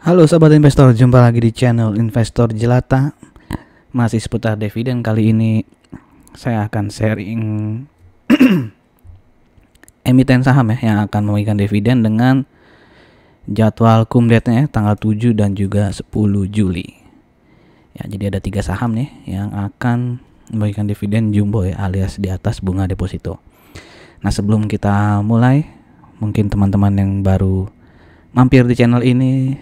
Halo sahabat investor, jumpa lagi di channel Investor Jelata. Masih seputar dividen. Kali ini saya akan sharing emiten saham ya yang akan memberikan dividen dengan jadwal cum date-nya tanggal 7 dan juga 10 Juli. Ya, jadi ada 3 saham nih yang akan memberikan dividen jumbo ya, alias di atas bunga deposito. Nah, sebelum kita mulai, mungkin teman-teman yang baru mampir di channel ini,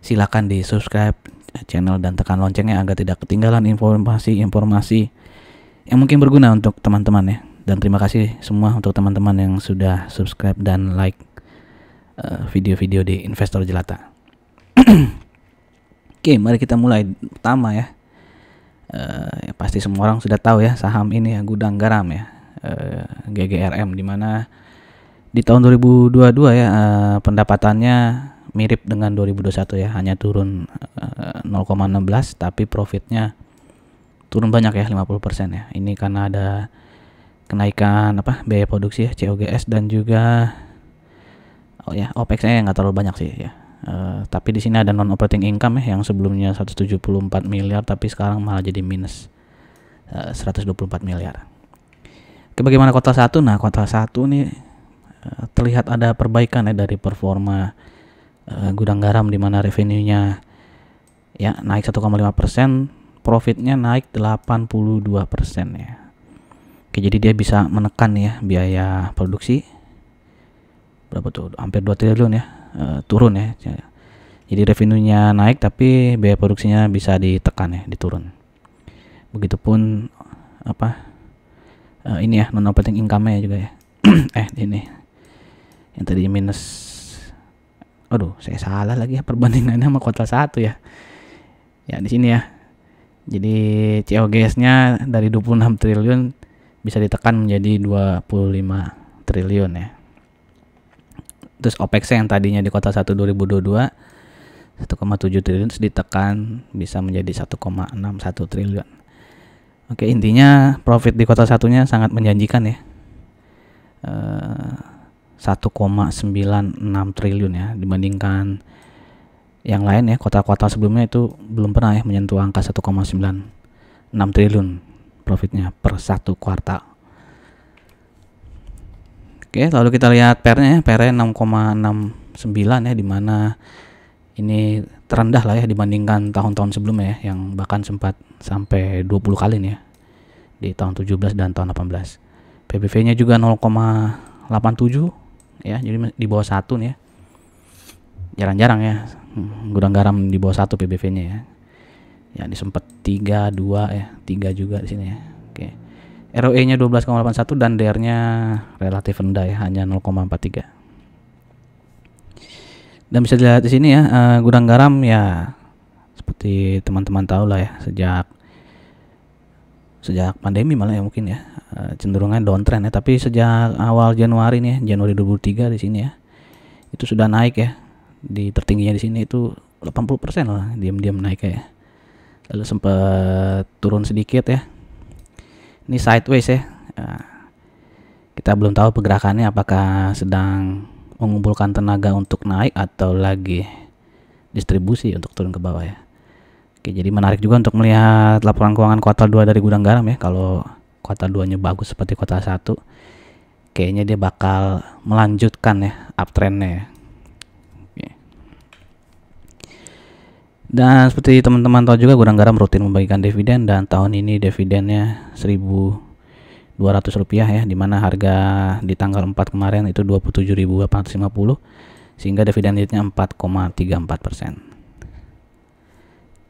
silakan di subscribe channel dan tekan loncengnya agar tidak ketinggalan informasi-informasi yang mungkin berguna untuk teman-teman ya. Dan terima kasih semua untuk teman-teman yang sudah subscribe dan like video-video di Investor Jelata. Oke, mari kita mulai. Pertama ya, pasti semua orang sudah tahu ya saham ini ya, Gudang Garam ya, GGRM, di mana di tahun 2022 ya pendapatannya mirip dengan 2021 ya, hanya turun 0,16, tapi profitnya turun banyak ya, 50% ya. Ini karena ada kenaikan biaya produksi ya, COGS, dan juga OPEX-nya nggak terlalu banyak sih ya. Tapi di sini ada non operating income ya, yang sebelumnya 174 miliar tapi sekarang malah jadi minus 124 miliar. Oke, bagaimana kuartal 1? Nah, kuartal 1 nih terlihat ada perbaikan ya dari performa Gudang Garam, di mana revenue-nya ya naik 1,5%, profitnya naik 82% ya. Oke, jadi dia bisa menekan ya biaya produksi berapa tuh, hampir 2 triliun ya, turun ya. Jadi revenue-nya naik tapi biaya produksinya bisa ditekan ya, diturun. Begitupun ini ya non operating income-nya juga ya. Ini yang tadi minus, saya salah lagi ya perbandingannya sama kuartal 1 ya. Ya di sini ya. Jadi COGS-nya dari 26 triliun bisa ditekan menjadi 25 triliun ya. Terus OPEX yang tadinya di kuartal 1 2022 1,7 triliun ditekan bisa menjadi 1,61 triliun. Oke, intinya profit di kuartal 1-nya sangat menjanjikan ya. 1,96 triliun ya, dibandingkan yang lain ya, kuartal-kuartal sebelumnya itu belum pernah ya menyentuh angka 1,96 triliun profitnya per satu kuartal. Oke, lalu kita lihat PER-nya ya, PER-nya 6,69 ya, dimana ini terendah lah ya dibandingkan tahun-tahun sebelumnya ya, yang bahkan sempat sampai 20 kali nih ya di tahun 17 dan tahun 18. PBV-nya juga 0,87 ya, jadi di bawah 1 nih ya. Jarang-jarang ya Gudang Garam di bawah 1 PBV-nya ya. Ya, disempet 3, 2 ya, 3 juga di sini ya. Oke. ROE-nya 12,81 dan DER-nya relatif rendah ya, hanya 0,43. Dan bisa dilihat di sini ya, Gudang Garam ya seperti teman-teman tahu lah ya, sejak pandemi malah ya mungkin ya, cenderungnya downtrend ya, tapi sejak awal Januari nih ya, Januari 2023 di sini ya, itu sudah naik ya. Di tertingginya di sini itu 80% lah, diam-diam naik ya. Lalu sempat turun sedikit ya. Ini sideways ya. Kita belum tahu pergerakannya, apakah sedang mengumpulkan tenaga untuk naik atau lagi distribusi untuk turun ke bawah ya. Oke, jadi menarik juga untuk melihat laporan keuangan kuartal 2 dari Gudang Garam ya. Kalau kuartal 2-nya bagus seperti kuartal 1, kayaknya dia bakal melanjutkan ya uptrend-nya ya. Oke. Dan seperti teman-teman tahu juga, Gudang Garam rutin membagikan dividen, dan tahun ini dividennya Rp1.200 ya, dimana harga di tanggal 4 kemarin itu 27.850, sehingga dividen yieldnya 4,34%.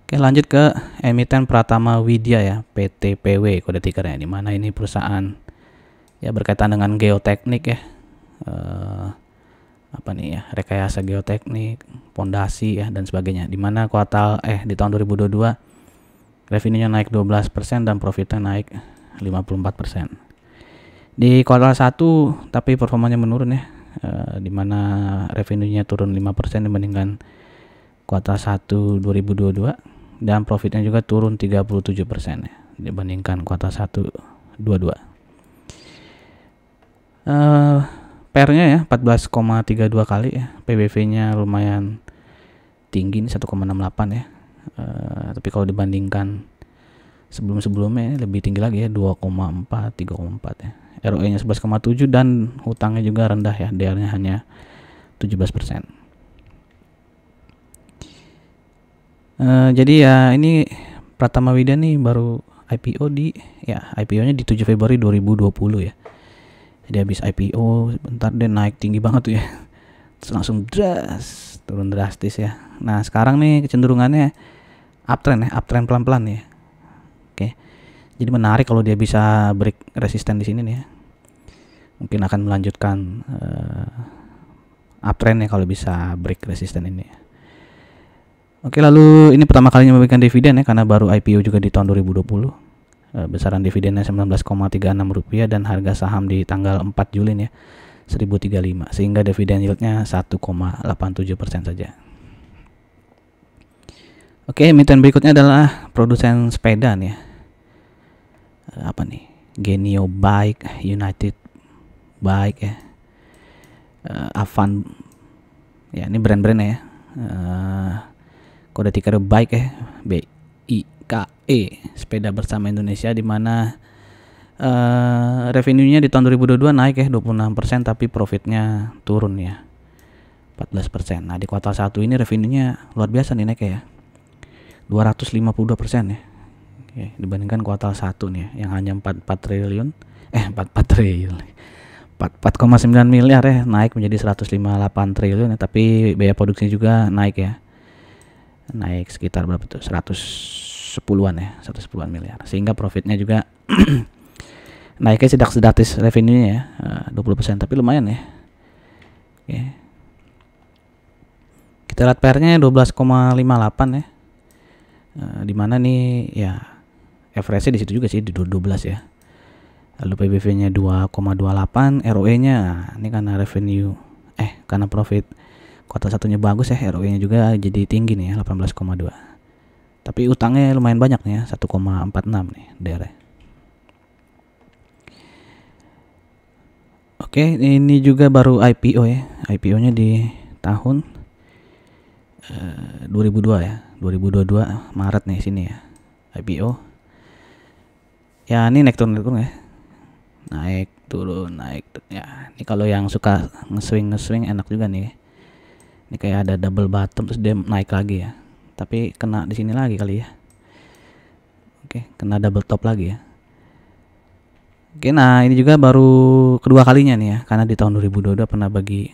Oke, lanjut ke emiten Pratama Widya ya, PTPW kode tikernya, di mana ini perusahaan ya berkaitan dengan geoteknik ya, rekayasa geoteknik, pondasi ya dan sebagainya, di mana di tahun 2022 revenue-nya naik 12% dan profitnya naik 54%. Di kuartal 1 tapi performanya menurun ya, di mana revenue-nya turun 5% dibandingkan kuartal 1 2022, dan profitnya juga turun 37% ya dibandingkan kuartal 1 22. PER-nya ya 14,32 kali ya, PBV-nya lumayan tinggi nih 1,68 ya. Tapi kalau dibandingkan sebelum-sebelumnya lebih tinggi lagi ya, 2,4, 3,4 ya. ROE-nya 11,7 dan hutangnya juga rendah ya, DR-nya hanya 17%. Jadi ya ini Pratama Widya nih baru IPO-nya di 7 Februari 2020 ya. Jadi habis IPO bentar dia naik tinggi banget tuh ya. Terus langsung turun drastis ya. Nah, sekarang nih kecenderungannya uptrend pelan-pelan ya. Oke. Jadi menarik kalau dia bisa break resisten di sini nih ya. Mungkin akan melanjutkan uptrend ya kalau bisa break resisten ini. Oke, lalu ini pertama kalinya memberikan dividen ya, karena baru IPO juga di tahun 2020. Besaran dividennya Rp19,36 dan harga saham di tanggal 4 Juli ya 1035, sehingga dividen yieldnya 1,87% saja. Oke, emiten berikutnya adalah produsen sepeda nih ya. Apa nih? Genio Bike, United Bike ya, Avant ya, ini brand-brand ya. Kode ticker Bike ya, BIKE, sepeda bersama Indonesia, di mana revenue-nya di tahun 2022 naik ya 26%, tapi profitnya turun ya 14%. Nah, di kuartal 1 ini revenue-nya luar biasa nih naik ya, 252% ya. Oke, dibandingkan kuartal 1 nih yang hanya 44 triliun 4,9 miliar ya, naik menjadi 158 triliun ya, tapi biaya produksinya juga naik ya. Naik sekitar berapa tuh? 110-an ya, 110-an miliar. Sehingga profitnya juga naiknya sedatis revenue-nya ya, 20%, tapi lumayan ya. Oke. Kita lihat PR-nya 12,58 ya. Di mana nih ya average-nya di situ juga sih di 12 ya. Lalu PBV-nya 2,28, ROE-nya ini karena karena profit kuartal satunya bagus ya, ROE-nya juga jadi tinggi nih ya, 18,2. Tapi utangnya lumayan banyak nih ya, 1,46 nih DR. Oke, ini juga baru IPO ya. IPO-nya di tahun 2002 ya. 2022 Maret nih sini ya. IPO. Ya, ini naik turun ya. Naik turun ya. Ini kalau yang suka nge-swing enak juga nih. Ini kayak ada double bottom terus dia naik lagi ya. Tapi kena di sini lagi kali ya. Oke, kena double top lagi ya. Oke, nah ini juga baru kedua kalinya nih ya, karena di tahun 2022 pernah bagi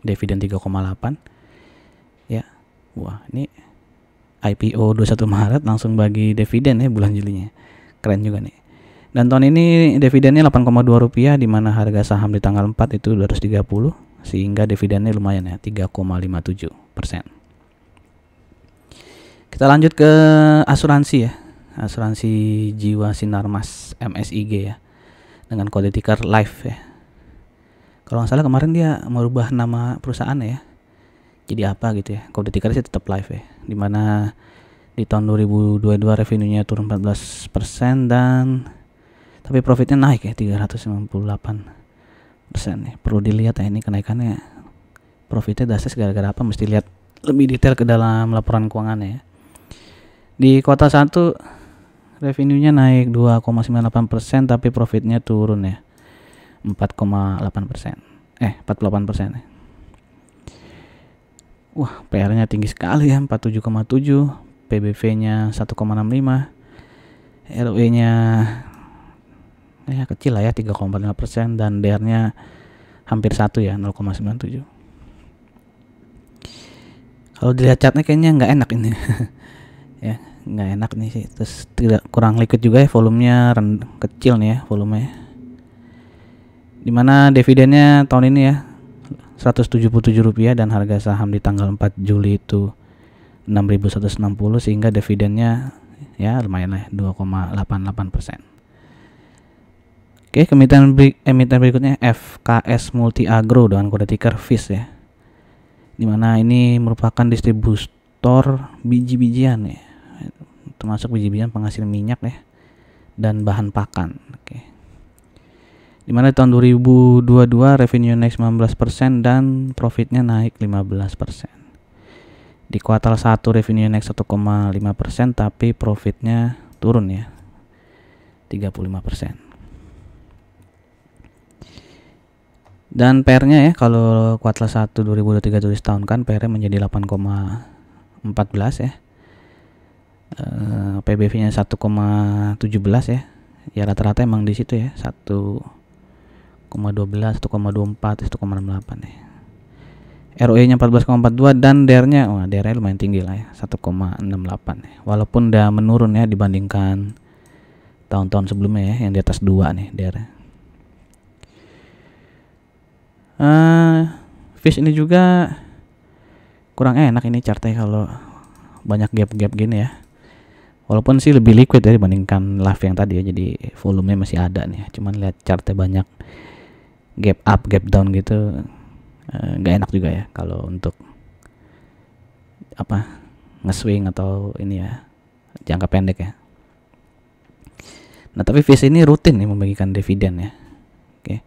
dividen 3,8 ya. Wah, ini IPO 21 Maret langsung bagi dividen ya bulan Julinya. Keren juga nih. Dan tahun ini dividennya Rp8,2, di mana harga saham di tanggal 4 itu 230, sehingga dividennya lumayan ya, 3,57%. Kita lanjut ke asuransi ya. Asuransi Jiwa Sinarmas MSIG ya, dengan kode ticker Life ya. Kalau nggak salah kemarin dia merubah nama perusahaannya ya, jadi apa gitu ya. Kode tickernya sih tetap Life ya, dimana di tahun 2022 revenue-nya turun 14% dan tapi profitnya naik ya 398% ya. Perlu dilihat ya ini kenaikannya profitnya dasar gara-gara apa, mesti lihat lebih detail ke dalam laporan keuangannya ya. Di kuartal 1 revenue-nya naik 2,98%, tapi profitnya turun ya 48% ya. Wah, PR-nya tinggi sekali ya, 47,7, PBV-nya 1,65, ROE-nya ya kecil lah ya, 3,45%, dan DR-nya hampir 1 ya, 0,97. Kalau dilihat chartnya kayaknya nggak enak ini ya, nggak enak nih sih. Terus kurang liquid juga ya, volumenya kecil nih ya volumenya, dimana dividennya tahun ini ya Rp177 dan harga saham di tanggal 4 Juli itu 6.160, sehingga dividennya ya lumayan lah 2,88%. Oke, emiten berikutnya FKS Multi Agro dengan kode ticker FIS ya, dimana ini merupakan distributor biji-bijian ya, termasuk biji-bijian penghasil minyak ya dan bahan pakan. Oke, dimana tahun 2022 revenue naik 19% dan profitnya naik 15%. Di kuartal 1 revenue naik 1,5%, tapi profitnya turun ya 35%. Dan PR-nya ya, kalau kuartal 1 2023 tulis tahun kan PR-nya menjadi 8,14 ya. PBV-nya 1,17 ya. Ya rata-rata emang di situ ya, 1,12, 1,24, 1,68 ya. ROE-nya 14,42 dan DER-nya, DER-nya lumayan tinggi lah ya, 1,68 ya. Walaupun udah menurun ya dibandingkan tahun-tahun sebelumnya ya, yang di atas 2 nih DER-nya. Fish ini juga kurang enak ini chartnya kalau banyak gap-gap gini ya. Walaupun sih lebih liquid ya dibandingkan live yang tadi ya, jadi volumenya masih ada nih. Cuman lihat chartnya banyak gap up, gap down gitu, nggak enak juga ya kalau untuk apa nge-swing atau ini ya jangka pendek ya. Nah tapi Fish ini rutin nih membagikan dividen ya. Oke.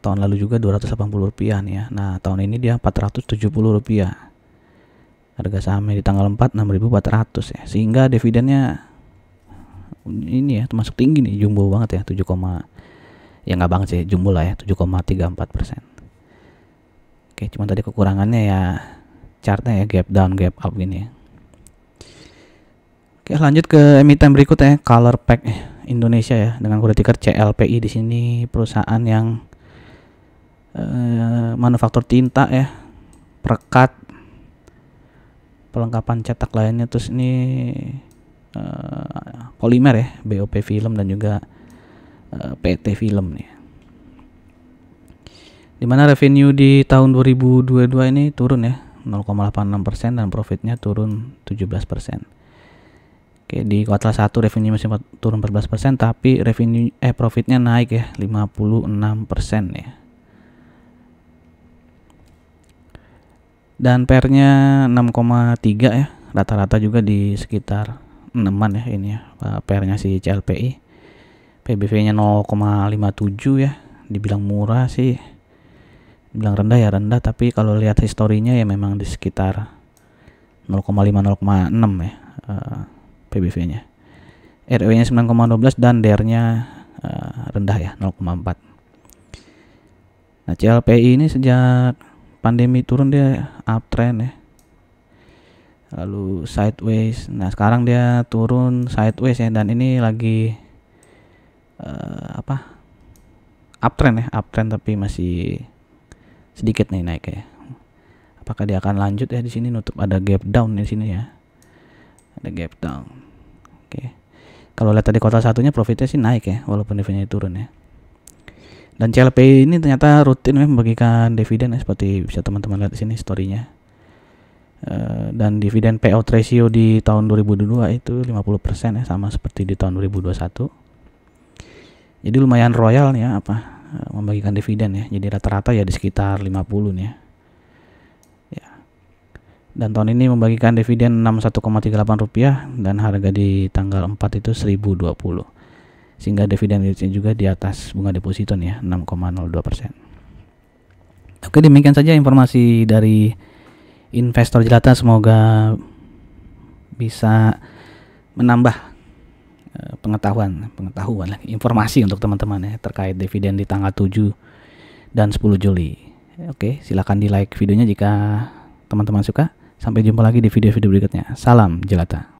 Tahun lalu juga Rp280 nih ya. Nah tahun ini dia Rp470. Harga sahamnya di tanggal 4 6.400 ya. Sehingga dividennya ini ya termasuk tinggi nih, jumbo banget ya, 7, ya nggak banget sih, jumbo lah ya, 7,34%. Oke, cuman tadi kekurangannya ya chartnya ya gap down, gap up gini ya. Oke, lanjut ke emiten berikutnya, Colourpek Indonesia ya, dengan kode ticker CLPI. Di sini perusahaan yang manufaktur tinta ya, perekat, perlengkapan cetak lainnya. Terus ini polimer ya, BOP film dan juga PT film nih. Dimana revenue di tahun 2022 ini turun ya 0,86% dan profitnya turun 17%. Oke, di kuartal 1 revenue masih turun 14%, tapi profitnya naik ya 56% ya. Dan PR-nya 6,3 ya, rata-rata juga di sekitar 6-an ya ini ya, PR-nya si CLPI. PBV-nya 0,57 ya, dibilang murah sih, dibilang rendah ya rendah, tapi kalau lihat historinya ya memang di sekitar 0,5-0,6 ya PBV-nya. ROE-nya 9,12 dan DER-nya rendah ya 0,4. Nah CLPI ini sejak pandemi turun dia uptrend ya, lalu sideways. Nah sekarang dia turun sideways ya, dan ini lagi uptrend ya, uptrend tapi masih sedikit nih naik ya. Apakah dia akan lanjut ya? Di sini nutup ada gap down di sini ya, ada gap down. Oke, kalau lihat tadi kuartal satunya profitnya sih naik ya, walaupun revenue turun ya. Dan CLPI ini ternyata rutin membagikan dividen ya, seperti bisa teman-teman lihat di sini story-nya. Dan dividen payout ratio di tahun 2022 itu 50% ya, sama seperti di tahun 2021. Jadi lumayan royal nih ya, membagikan dividen ya. Jadi rata-rata ya di sekitar 50 nih ya. Dan tahun ini membagikan dividen Rp61,38 dan harga di tanggal 4 itu 1020. Sehingga dividen yieldnya juga di atas bunga deposito nih ya, 6,02%. Oke, demikian saja informasi dari investor jelata. Semoga bisa menambah pengetahuan informasi untuk teman-teman ya terkait dividen di tanggal 7 dan 10 Juli. Oke, silakan di like videonya jika teman-teman suka. Sampai jumpa lagi di video-video berikutnya. Salam jelata.